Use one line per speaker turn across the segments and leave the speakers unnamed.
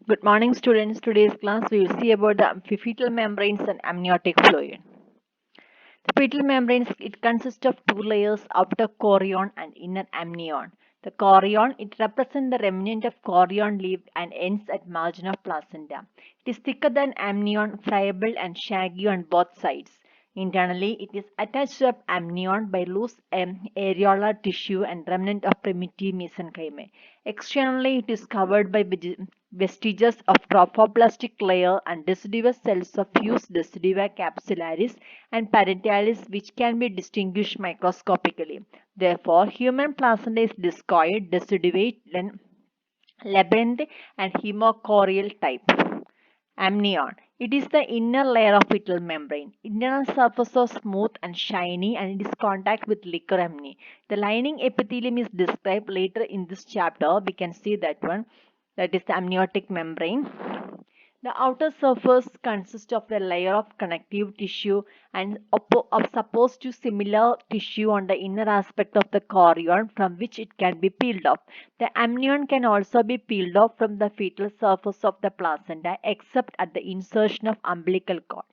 Good morning, students. Today's class we will see about the fetal membranes and amniotic fluid. The fetal membranes it consists of two layers: outer chorion and inner amnion. The chorion it represents the remnant of chorion leaf and ends at margin of placenta. It is thicker than amnion, friable and shaggy on both sides. Internally, it is attached to the amnion by loose areolar tissue and remnant of primitive mesenchyme. Externally, it is covered by vestiges of trophoblastic layer and deciduous cells of fused decidua capsularis and parentalis which can be distinguished microscopically. Therefore, human placenta is discoid, deciduate, then labyrinth and hemochorial type. Amnion. It is the inner layer of fetal membrane. Internal surface is smooth and shiny and it is contact with liquor amni. The lining epithelium is described later in this chapter. We can see that one. That is the amniotic membrane. The outer surface consists of a layer of connective tissue and of supposed to similar tissue on the inner aspect of the chorion from which it can be peeled off. The amnion can also be peeled off from the fetal surface of the placenta except at the insertion of umbilical cord.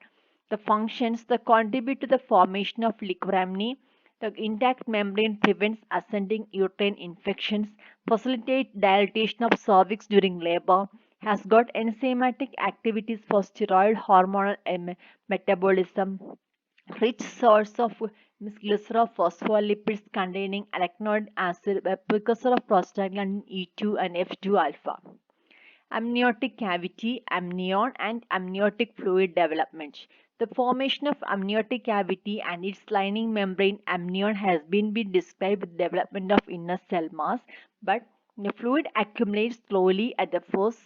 The functions that contribute to the formation of liquoramni. The intact membrane prevents ascending uterine infections, facilitates dilatation of cervix during labor, has got enzymatic activities for steroid hormonal metabolism, rich source of glycerophospholipids containing arachidonic acid, a precursor of prostaglandin E2 and F2 alpha. Amniotic cavity, amnion, and amniotic fluid development. The formation of amniotic cavity and its lining membrane amnion has been described with development of inner cell mass, but the fluid accumulates slowly at the first,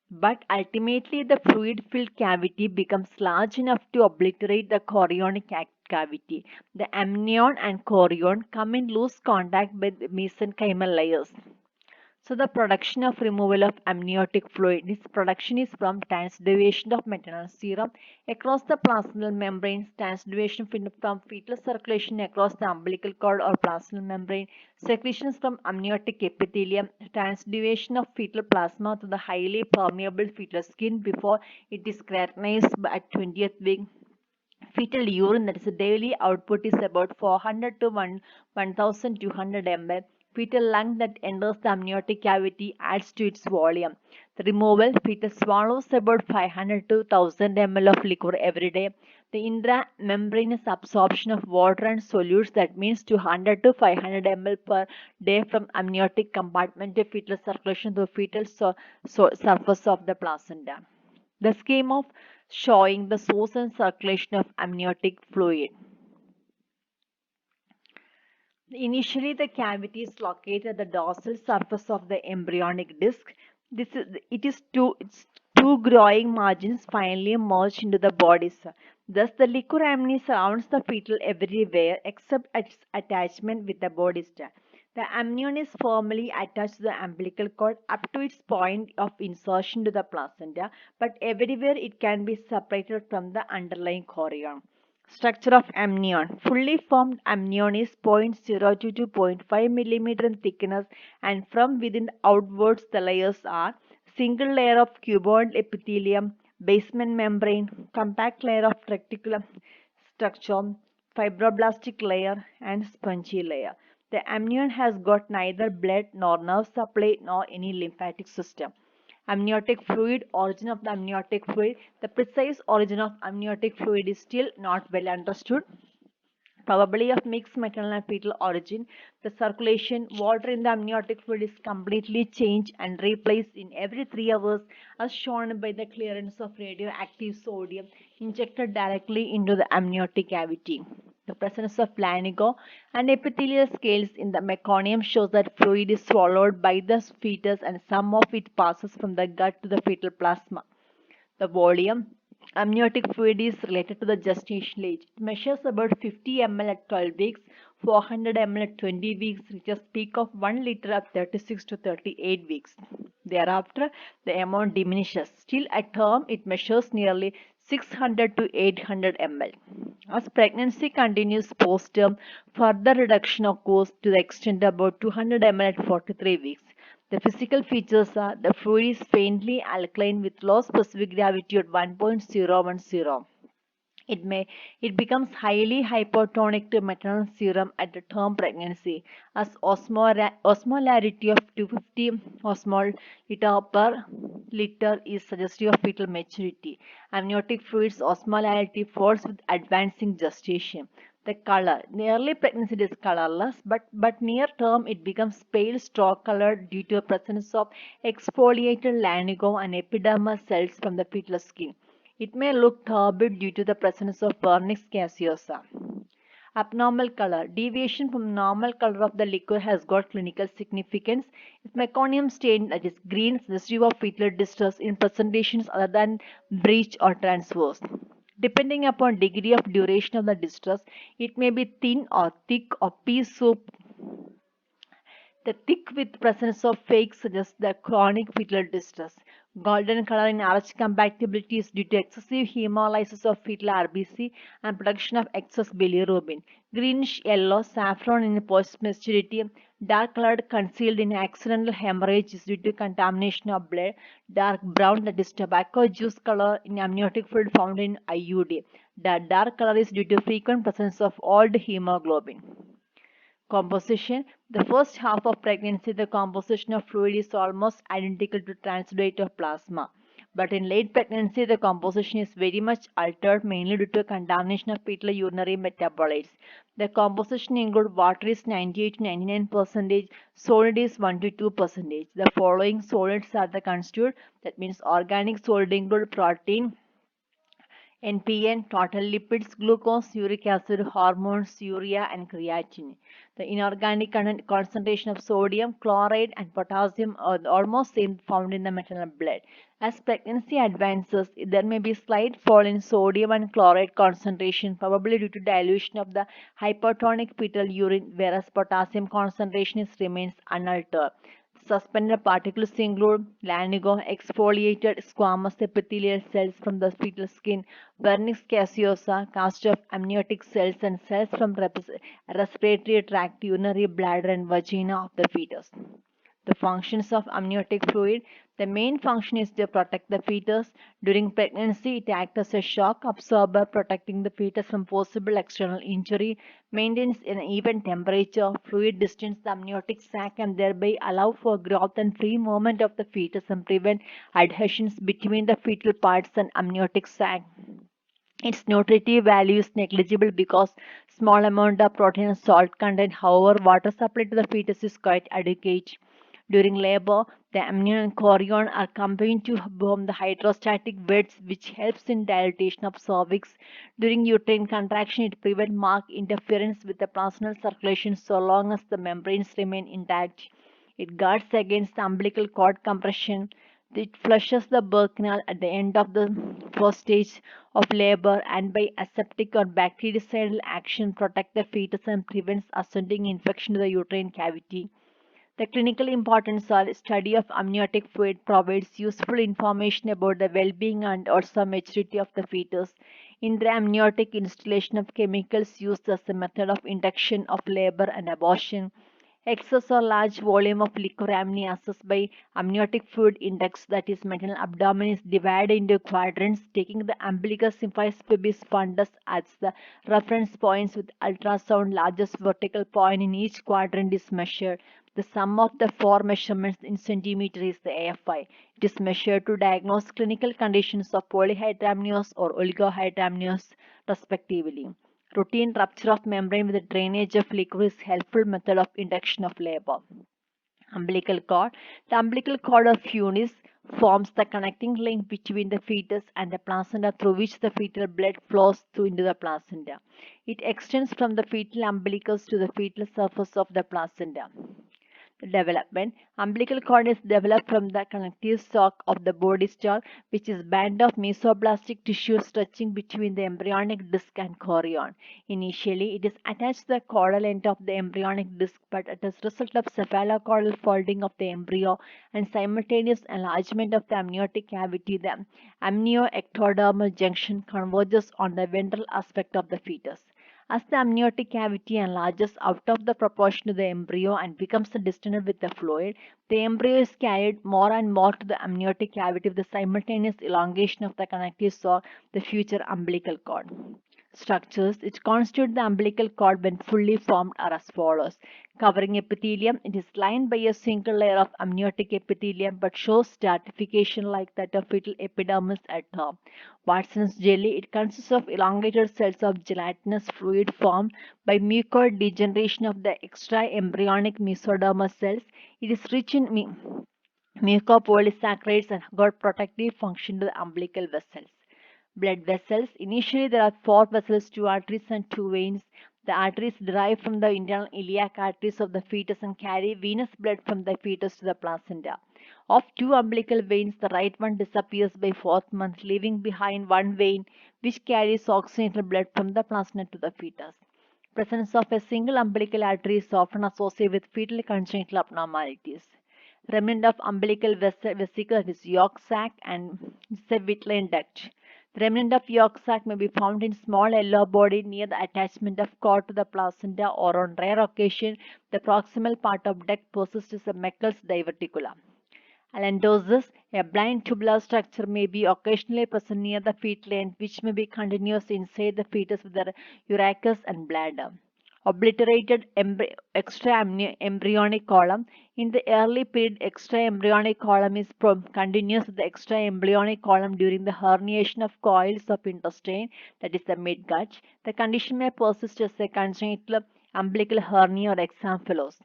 but ultimately the fluid-filled cavity becomes large enough to obliterate the chorionic cavity. The amnion and chorion come in loose contact with mesenchymal layers. So the production of removal of amniotic fluid. This production is from transudation of maternal serum across the placental membranes, transudation from fetal circulation across the umbilical cord or placental membrane, secretions from amniotic epithelium, transudation of fetal plasma to the highly permeable fetal skin before it is keratinized at 20th week. Fetal urine, that is the daily output, is about 400 to 1200 ml. Fetal lung that enters the amniotic cavity adds to its volume. The removal, fetal swallows about 500 to 1000 ml of liquor every day. The intramembranous absorption of water and solutes, that means 200 to 500 ml per day from amniotic compartment to fetal circulation to fetal surface of the placenta. The scheme of showing the source and circulation of amniotic fluid. Initially, the cavity is located at the dorsal surface of the embryonic disc. Its two growing margins finally merge into the body. Thus, the liquor amni surrounds the fetal everywhere except its attachment with the body stem. The amnion is firmly attached to the umbilical cord up to its point of insertion to the placenta, but everywhere it can be separated from the underlying chorion. Structure of amnion. Fully formed amnion is 0.02 to 0.5 mm in thickness, and from within outwards the layers are single layer of cuboid epithelium, basement membrane, compact layer of reticulum structure, fibroblastic layer, and spongy layer. The amnion has got neither blood nor nerve supply nor any lymphatic system. Amniotic fluid, origin of the amniotic fluid. The precise origin of amniotic fluid is still not well understood. Probably of mixed maternal and fetal origin. The circulation, water in the amniotic fluid is completely changed and replaced in every 3 hours as shown by the clearance of radioactive sodium injected directly into the amniotic cavity. The presence of lanigo and epithelial scales in the meconium shows that fluid is swallowed by the fetus and some of it passes from the gut to the fetal plasma. The volume. Amniotic fluid is related to the gestational age. It measures about 50 ml at 12 weeks, 400 ml at 20 weeks, reaches peak of 1 liter at 36 to 38 weeks. Thereafter, the amount diminishes. Still at term, it measures nearly 600 to 800 ml. As pregnancy continues post-term, further reduction occurs to the extent about 200 ml at 43 weeks. The physical features are the fluid is faintly alkaline with low specific gravity at 1.010. It becomes highly hypertonic to maternal serum at the term pregnancy as osmolarity of 250 osmoliter per liter is suggestive of fetal maturity. Amniotic fluid's osmolarity falls with advancing gestation. The color. In early pregnancy it is colorless, but near term it becomes pale straw colored due to the presence of exfoliated lanugo and epidermal cells from the fetal skin. It may look turbid due to the presence of Vernix gaseosa. Abnormal color. Deviation from normal color of the liquid has got clinical significance. If meconium stain that is green suggestive of fetal distress in presentations other than breech or transverse. Depending upon degree of duration of the distress, it may be thin or thick or pea soup. The thick with presence of fake suggests the chronic fetal distress. Golden color in Rh compatibility is due to excessive hemolysis of fetal RBC and production of excess bilirubin. Greenish yellow saffron in post-maturity. Dark colored concealed in accidental hemorrhage is due to contamination of blood. Dark brown, that is tobacco juice color in amniotic fluid found in IUD. The dark color is due to frequent presence of old hemoglobin. Composition. The first half of pregnancy, the composition of fluid is almost identical to transudate of plasma. But in late pregnancy, the composition is very much altered, mainly due to contamination of fetal urinary metabolites. The composition include water is 98 to 99%, solid is 1 to 2%. The following solids are the constitute, that means organic solid include protein, NPN, total lipids, glucose, uric acid, hormones, urea, and creatinine. The inorganic concentration of sodium, chloride, and potassium are almost same found in the maternal blood. As pregnancy advances, there may be slight fall in sodium and chloride concentration, probably due to dilution of the hypertonic fetal urine, whereas potassium concentration remains unaltered. Suspended particles include lanugo, exfoliated squamous epithelial cells from the fetal skin, vernix gaseosa, cast of amniotic cells, and cells from respiratory tract, urinary bladder, and vagina of the fetus. The functions of amniotic fluid. The main function is to protect the fetus. During pregnancy, it acts as a shock absorber, protecting the fetus from possible external injury, maintains an even temperature, fluid distance the amniotic sac, and thereby allow for growth and free movement of the fetus and prevent adhesions between the fetal parts and amniotic sac. Its nutritive value is negligible because small amount of protein and salt content. However, water supply to the fetus is quite adequate. During labor, the amnion and chorion are combined to form the hydrostatic wedge which helps in dilatation of cervix. During uterine contraction, it prevents marked interference with the placental circulation so long as the membranes remain intact. It guards against the umbilical cord compression. It flushes the birth canal at the end of the first stage of labor and by aseptic or bactericidal action protect the fetus and prevents ascending infection to the uterine cavity. The clinical importance of study of amniotic fluid provides useful information about the well-being and also maturity of the fetus. Intraamniotic instillation of chemicals used as a method of induction of labor and abortion. Excess or large volume of liquor amniasis by amniotic fluid index, that is maternal abdomen, is divided into quadrants, taking the umbilicus symphysis pubis fundus as the reference points with ultrasound. Largest vertical point in each quadrant is measured. The sum of the four measurements in centimeter is the AFI. It is measured to diagnose clinical conditions of polyhydramnios or oligohydramnios respectively. Routine rupture of membrane with drainage of liquid is helpful method of induction of labor. Umbilical cord. The umbilical cord of Funis forms the connecting link between the fetus and the placenta through which the fetal blood flows through into the placenta. It extends from the fetal umbilicus to the fetal surface of the placenta. Development. Umbilical cord is developed from the connective stalk of the body stalk, which is band of mesoblastic tissue stretching between the embryonic disc and chorion. Initially, it is attached to the caudal end of the embryonic disc, but as a result of cephalocaudal folding of the embryo and simultaneous enlargement of the amniotic cavity, the amnioectodermal junction converges on the ventral aspect of the fetus. As the amniotic cavity enlarges out of the proportion to the embryo and becomes distended with the fluid, the embryo is carried more and more to the amniotic cavity with the simultaneous elongation of the connective sac, the future umbilical cord. Structures which constitute the umbilical cord when fully formed are as follows. Covering epithelium, it is lined by a single layer of amniotic epithelium but shows stratification like that of fetal epidermis at top. Watson's jelly, it consists of elongated cells of gelatinous fluid formed by mucoid degeneration of the extra-embryonic mesodermal cells. It is rich in mucopolysaccharides and got protective function to the umbilical vessels. Blood vessels. Initially, there are four vessels, two arteries and two veins. The arteries derive from the internal iliac arteries of the fetus and carry venous blood from the fetus to the placenta. Of two umbilical veins, the right one disappears by fourth month, leaving behind one vein which carries oxygenated blood from the placenta to the fetus. Presence of a single umbilical artery is often associated with fetal congenital abnormalities. Remnant of umbilical vesicle is yolk sac and it's a Whitline duct. The remnant of yolk sac may be found in small yellow body near the attachment of cord to the placenta, or on rare occasion the proximal part of duct persists as a Meckel's diverticula. Allantosis, a blind tubular structure, may be occasionally present near the fetal end, which may be continuous inside the fetus with the urachus and bladder. Obliterated extra-embryonic column. In the early period, extra-embryonic column is continuous with the extra-embryonic column during the herniation of coils of intestine, that is the midgut. The condition may persist as a congenital umbilical hernia or examphilos.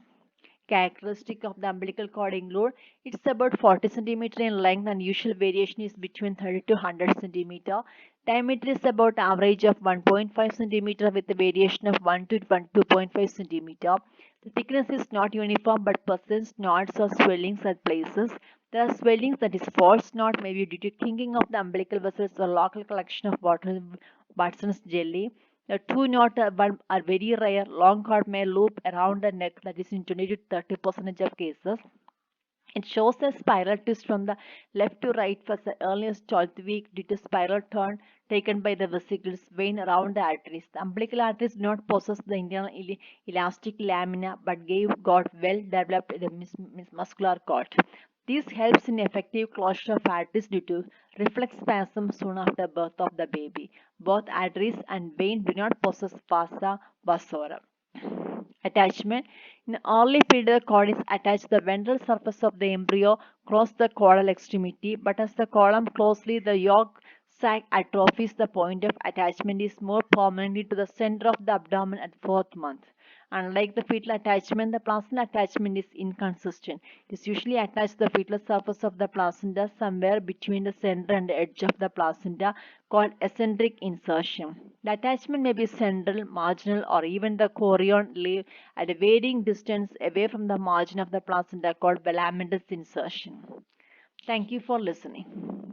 Characteristic of the umbilical cord include it's about 40 cm in length and usual variation is between 30 to 100 cm. Diameter is about average of 1.5 cm with a variation of 1 to 2.5 cm. The thickness is not uniform but presents knots or swellings at places. There are swellings, that is false knot, may be due to kinking of the umbilical vessels or local collection of water, Watson's jelly. The two knot are very rare. Long cord may loop around the neck, that is in 20 to 30% of cases. It shows a spiral twist from the left to right for the earliest 12th week due to spiral turn taken by the vesicles vein around the arteries. The umbilical arteries do not possess the internal elastic lamina but got well developed muscular cord. This helps in effective closure of arteries due to reflex spasm soon after birth of the baby. Both arteries and vein do not possess vasa vasorum. Attachment. In early period, the cord is attached to the ventral surface of the embryo across the caudal extremity, but as the column closely, the yolk sac atrophies. The point of attachment is more permanently to the center of the abdomen at fourth month. Unlike the fetal attachment, the placental attachment is inconsistent. It is usually attached to the fetal surface of the placenta somewhere between the center and the edge of the placenta, called eccentric insertion. The attachment may be central, marginal, or even the chorion leaf at a varying distance away from the margin of the placenta, called velamentous insertion. Thank you for listening.